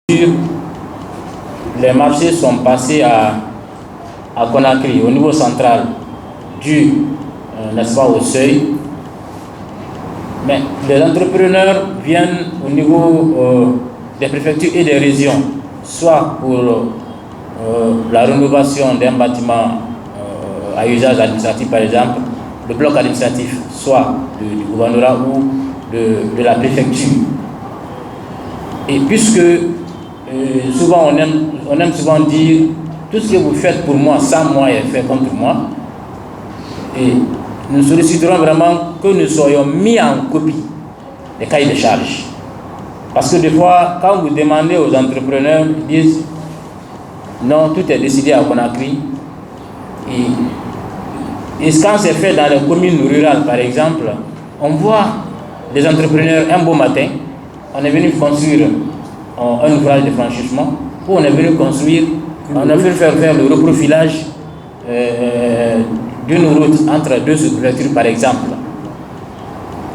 Les marchés sont passés à Conakry, au niveau central, dû, n'est-ce pas, au seuil. Mais les entrepreneurs viennent au niveau des préfectures et des régions, soit pour la rénovation d'un bâtiment à usage administratif, par exemple, le bloc administratif, soit du gouvernorat ou de la préfecture. Et puisque souvent on aime souvent dire tout ce que vous faites pour moi, sans moi est fait contre moi, et nous solliciterons vraiment que nous soyons mis en copie des cahiers de charges. Parce que des fois, quand vous demandez aux entrepreneurs, ils disent non, tout est décidé à Conakry. Et quand c'est fait dans les communes rurales, par exemple, on voit des entrepreneurs un beau matin, on est venu construire un ouvrage de franchissement, où on est venu construire, on a venu faire le reprofilage d'une route entre deux sous-préfectures, par exemple.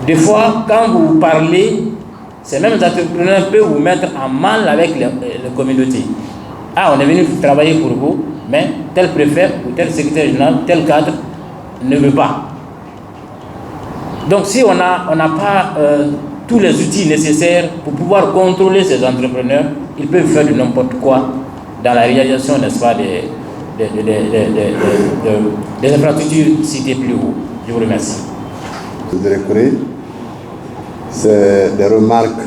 Des fois, quand vous parlez, ces mêmes entrepreneurs peuvent vous mettre en mal avec les communautés. Ah, on est venu travailler pour vous, mais tel préfet ou tel secrétaire général, tel cadre ne veut pas. Donc si on n'a pas tous les outils nécessaires pour pouvoir contrôler ces entrepreneurs, ils peuvent faire de n'importe quoi dans la réalisation, n'est-ce pas, des infrastructures citées plus haut. Je vous remercie. Je dirais que c'est des remarques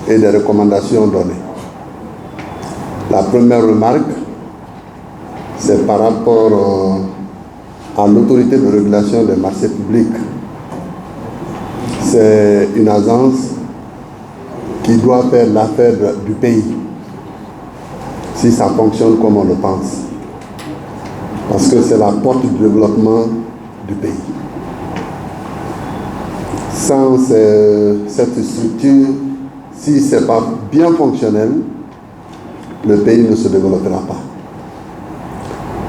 et des recommandations données. La première remarque, c'est par rapport à l'autorité de régulation des marchés publics. C'est une agence qui doit faire l'affaire du pays, si ça fonctionne comme on le pense. Parce que c'est la porte du développement du pays. Sans cette structure, si ce n'est pas bien fonctionnel, le pays ne se développera pas.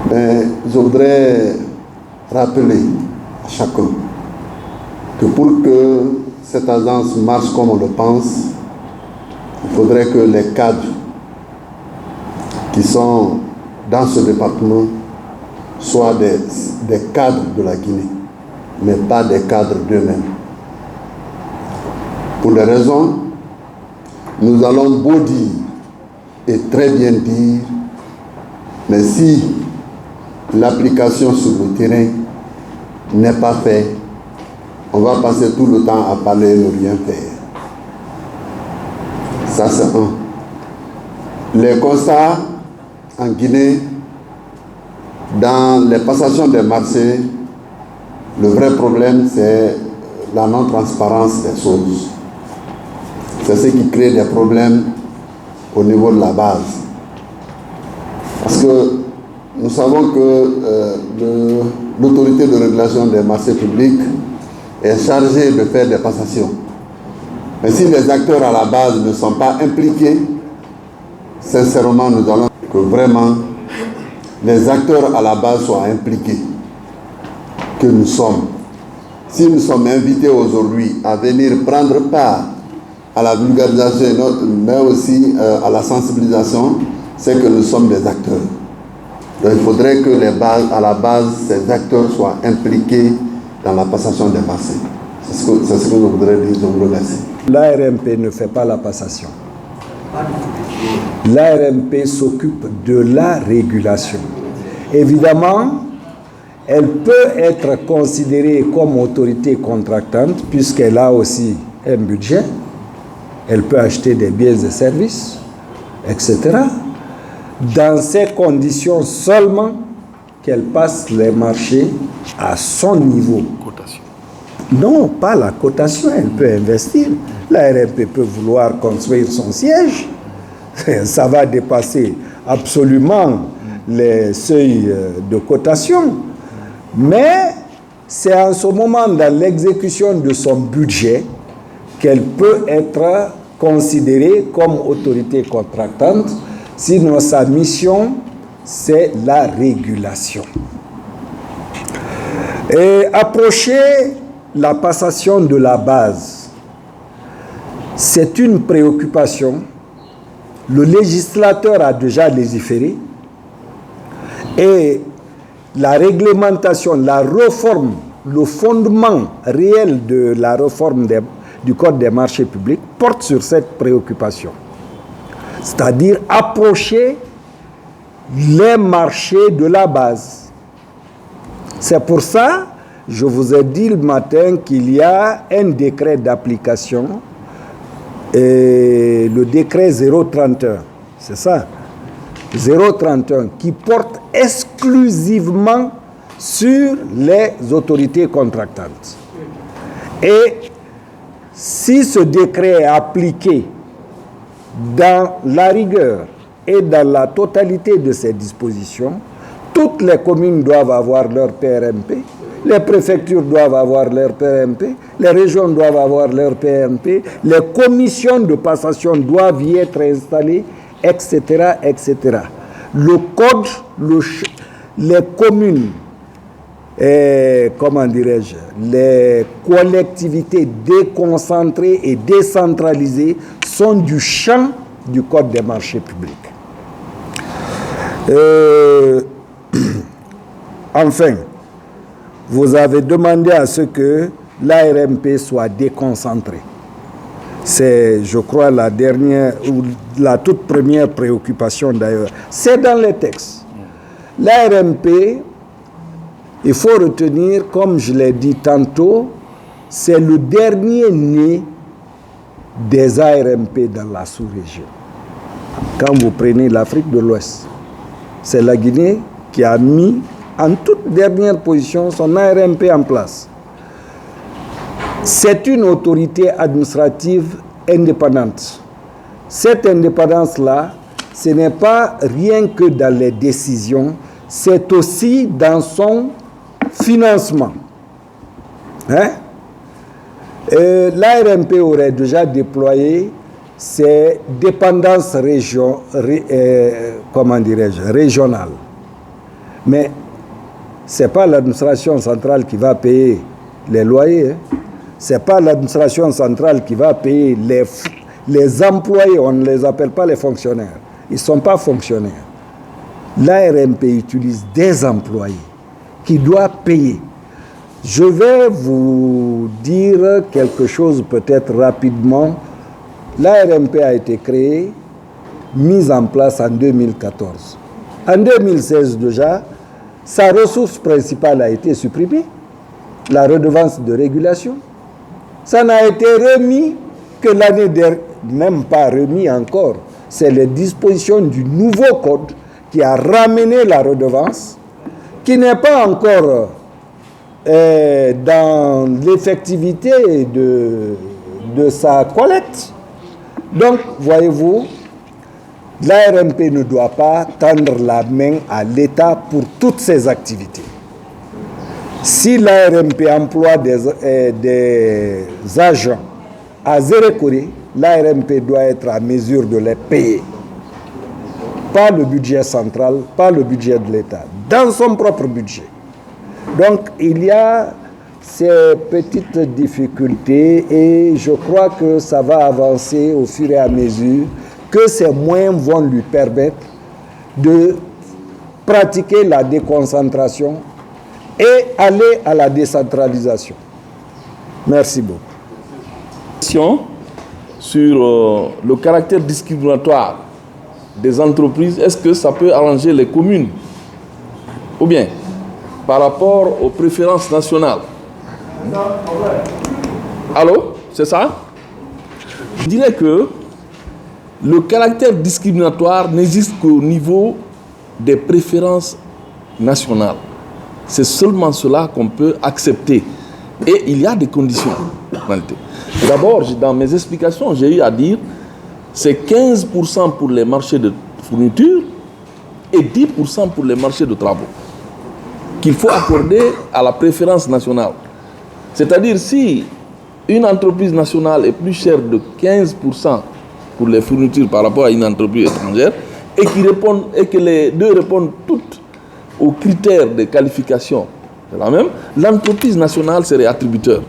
Mais je voudrais rappeler à chacun que pour que cette agence marche comme on le pense, il faudrait que les cadres qui sont dans ce département soient des cadres de la Guinée, mais pas des cadres d'eux-mêmes. Pour des raisons, nous allons beau dire et très bien dire, mais si l'application sur le terrain n'est pas faite, on va passer tout le temps à parler et ne rien faire. Ça, c'est un. Les constats en Guinée, dans les passations des marchés, le vrai problème, c'est la non-transparence des choses. C'est ce qui crée des problèmes au niveau de la base. Parce que nous savons que l'autorité de régulation des marchés publics est chargée de faire des passations. Mais si les acteurs à la base ne sont pas impliqués, sincèrement, nous allons que vraiment les acteurs à la base soient impliqués, que nous sommes. Si nous sommes invités aujourd'hui à venir prendre part à la vulgarisation, mais aussi à la sensibilisation, c'est que nous sommes des acteurs. Donc il faudrait que à la base, ces acteurs soient impliqués dans la passation des marchés. C'est ce que je voudrais dire. Je vous remercie. L'ARMP ne fait pas la passation. L'ARMP s'occupe de la régulation. Évidemment, elle peut être considérée comme autorité contractante puisqu'elle a aussi un budget. Elle peut acheter des biens et services, etc. Dans ces conditions seulement qu'elle passe les marchés à son niveau. Cotation. Non, pas la cotation, elle peut investir. La RMP peut vouloir construire son siège. Ça va dépasser absolument les seuils de cotation. Mais c'est en ce moment, dans l'exécution de son budget, qu'elle peut être considérée comme autorité contractante, sinon sa mission, c'est la régulation. Et approcher la passation de la base, c'est une préoccupation le législateur a déjà légiféré et la réglementation, la réforme, le fondement réel de la réforme du Code des marchés publics porte sur cette préoccupation. C'est-à-dire approcher les marchés de la base. C'est pour ça, je vous ai dit le matin qu'il y a un décret d'application, le décret 031, c'est ça, 031, qui porte exclusivement sur les autorités contractantes. Et si ce décret est appliqué dans la rigueur et dans la totalité de ses dispositions, toutes les communes doivent avoir leur PRMP, les préfectures doivent avoir leur PRMP, les régions doivent avoir leur PRMP, les commissions de passation doivent y être installées, etc., etc. Le code, les communes, comment dirais-je, les collectivités déconcentrées et décentralisées sont du champ du Code des marchés publics. Enfin, vous avez demandé à ce que l'ARMP soit déconcentrée. C'est, je crois, la dernière ou la toute première préoccupation d'ailleurs. C'est dans les textes. L'ARMP, il faut retenir, comme je l'ai dit tantôt, c'est le dernier né des ARMP dans la sous-région. Quand vous prenez l'Afrique de l'Ouest, c'est la Guinée qui a mis en toute dernière position son ARMP en place. C'est une autorité administrative indépendante. Cette indépendance-là, ce n'est pas rien que dans les décisions, c'est aussi dans son financement. L'ARMP aurait déjà déployé ses dépendances régionales. Mais ce n'est pas l'administration centrale qui va payer les loyers. Ce n'est pas l'administration centrale qui va payer les employés. On ne les appelle pas les fonctionnaires. Ils ne sont pas fonctionnaires. L'ARMP utilise des employés qui doivent payer. Je vais vous dire quelque chose peut-être rapidement. L'ARMP a été créée, mise en place en 2014. En 2016 déjà, sa ressource principale a été supprimée, la redevance de régulation. Ça n'a été remis que l'année dernière, même pas remis encore. C'est les dispositions du nouveau code qui a ramené la redevance, qui n'est pas encore dans l'effectivité de sa collecte. Donc, voyez-vous, l'ARMP ne doit pas tendre la main à l'État pour toutes ses activités. Si l'ARMP emploie des agents à Zérékoré, l'ARMP doit être à mesure de les payer. Pas le budget central, pas le budget de l'État, dans son propre budget. Donc, il y a ces petites difficultés et je crois que ça va avancer au fur et à mesure que ces moyens vont lui permettre de pratiquer la déconcentration et aller à la décentralisation. Merci beaucoup. Sur le caractère discriminatoire des entreprises, est-ce que ça peut arranger les communes? Ou bien, par rapport aux préférences nationales? Allô? C'est ça? Je dirais que le caractère discriminatoire n'existe qu'au niveau des préférences nationales. C'est seulement cela qu'on peut accepter. Et il y a des conditions. D'abord, dans mes explications, j'ai eu à dire c'est 15% pour les marchés de fourniture et 10% pour les marchés de travaux qu'il faut accorder à la préférence nationale. C'est-à-dire si une entreprise nationale est plus chère de 15% pour les fournitures par rapport à une entreprise étrangère et que les deux répondent toutes aux critères de qualification de la même, l'entreprise nationale serait attributrice.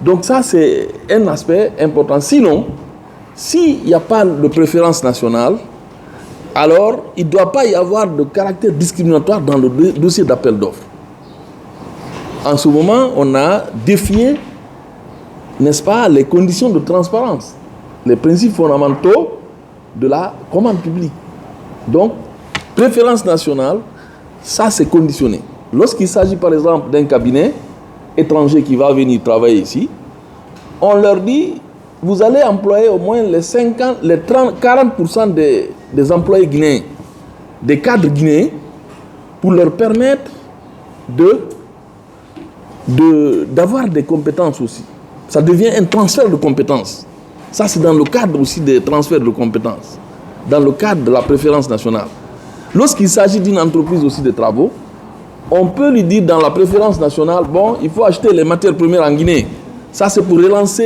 Donc ça, c'est un aspect important. Sinon, S'il n'y a pas de préférence nationale, alors il ne doit pas y avoir de caractère discriminatoire dans le dossier d'appel d'offres. En ce moment, on a défié, n'est-ce pas, les conditions de transparence, les principes fondamentaux de la commande publique. Donc, préférence nationale, ça c'est conditionné. Lorsqu'il s'agit par exemple d'un cabinet étranger qui va venir travailler ici, on leur dit, vous allez employer au moins les 40% des employés guinéens, des cadres guinéens, pour leur permettre d'avoir des compétences aussi. Ça devient un transfert de compétences. Ça, c'est dans le cadre aussi des transferts de compétences, dans le cadre de la préférence nationale. Lorsqu'il s'agit d'une entreprise aussi de travaux, on peut lui dire dans la préférence nationale, bon, il faut acheter les matières premières en Guinée. Ça, c'est pour relancer